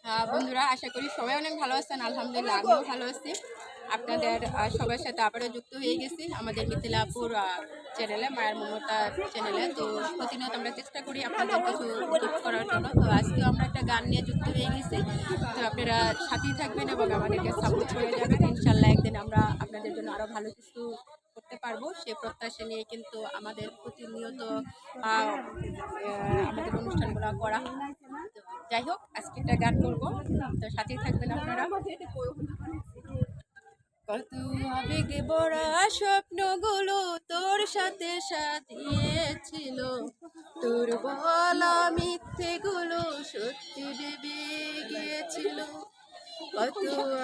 বন্ধুরা, আশা করি সবাই অনেক ভালো আছেন। আলহামদুলিল্লাহ, আমিও ভালো আছি। আপনাদের সবার সাথে আবারও যুক্ত হয়ে গেছি আমাদের মিথিলাপুর চ্যানেলে, মায়ের মমতা চ্যানেলে। তো প্রতিনিয়ত আমরা চেষ্টা করি আপনাদের কিছু গিফট করার জন্য। তো আজকেও আমরা একটা গান নিয়ে যুক্ত হয়ে গেছি। তো আপনারা সাথেই থাকবেন এবং আমাদেরকে সাপোর্ট করে যাবেন। ইনশাল্লাহ একদিন আমরা আপনাদের জন্য আরও ভালো কিছু করতে পারবো, সে প্রত্যাশা নিয়ে কিন্তু আমাদের প্রতিনিয়ত আমাদের অনুষ্ঠানগুলো করা। যাই হোক, আজকে একটা গান করবো, তো সাথেই থাকবেন আপনারা। কত আবেগে ভরা স্বপ্নগুলো তোর সাথে সাজিয়েছিল, তোর বলা মিথ্যেগুলো সত্যি ভেবে গিয়েছিল। কত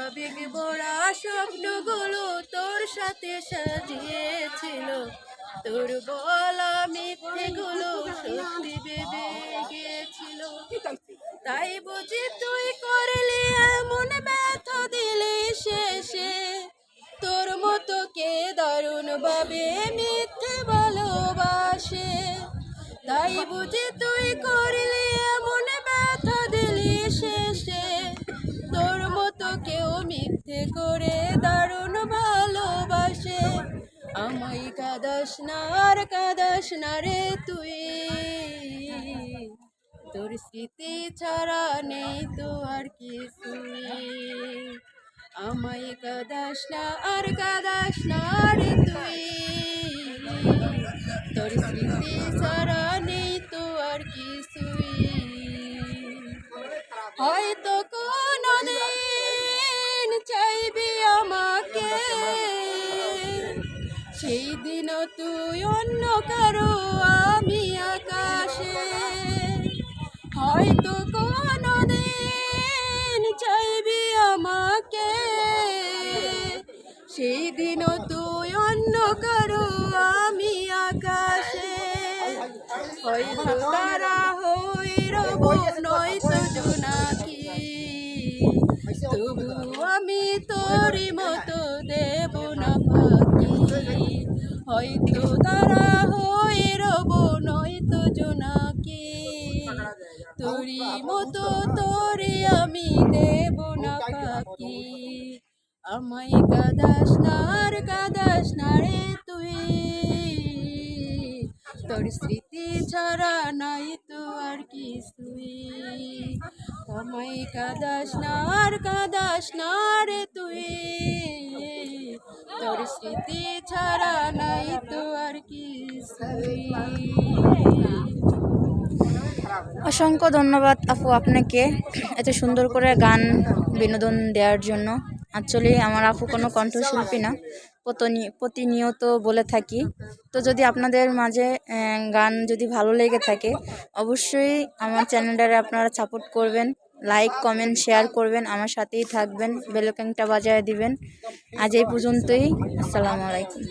আবেগে ভরা স্বপ্নগুলো তোর সাথে সাজিয়েছিল, তোর বলা মিথ্যেগুলো সত্যি ভেবে গিয়েছিল। তাই বুঝি তুই করলি এমন ব্যথা দিলি শেষে, তোর মতো কে দারুণ ভাবে মিথ্যে ভালোবাসে। তাই বুঝি তুই করলি এমন ব্যথা দিলি শেষে, তোর মতো কেউ মিথ্যে করে দারুণ ভালোবাসে। আমায় কাঁদাস না আর কাঁদাস না রে তুই, তোর স্মৃতি ছাড়া নেই তো আর কিছুই। আমায় কাঁদাস না আর কাঁদাস না রে তুই, তোর স্মৃতি ছাড়া নেই তো আর কিছুই। হয়তো কোনদিন চাইবি আমাকে, সেই দিনও তুই অন্য কারো আমি আকাশে। হয়তো কোনদিন চাইবি আমাকে, সেই দিনও তুই অন্য কারো আমি আকাশে। হয়তো তারা হই রব নয়তো জোনাকি, তবু আমি তোরই মতো দেব না ফাঁকি। হয়তো তারা হই রব নয়তো জোনাকি, তোরই মতো তোরে আমি দেব না ফাঁকি। আমায় কাঁদাস না আর কাঁদাস না রে তুই, তোর স্মৃতি ছাড়া নাই তো আর কিছুই। আমায় কাঁদাস না আর কাঁদাস না রে তুই, তোর স্মৃতি ছাড়া নাই তো আর কিছুই। অসংখ্য ধন্যবাদ আপু আপনাকে এত সুন্দর করে গান বিনোদন দেওয়ার জন্য। অ্যাকচুয়ালি আমার আপু কোনো কণ্ঠশিল্পী না, প্রতিনিয়ত বলে থাকি। তো যদি আপনাদের মাঝে গান যদি ভালো লেগে থাকে, অবশ্যই আমার চ্যানেলটারে আপনারা সাপোর্ট করবেন, লাইক কমেন্ট শেয়ার করবেন, আমার সাথেই থাকবেন, বেল আইকনটা বাজিয়ে দিবেন। আজ এই পর্যন্তই, আসসালামু আলাইকুম।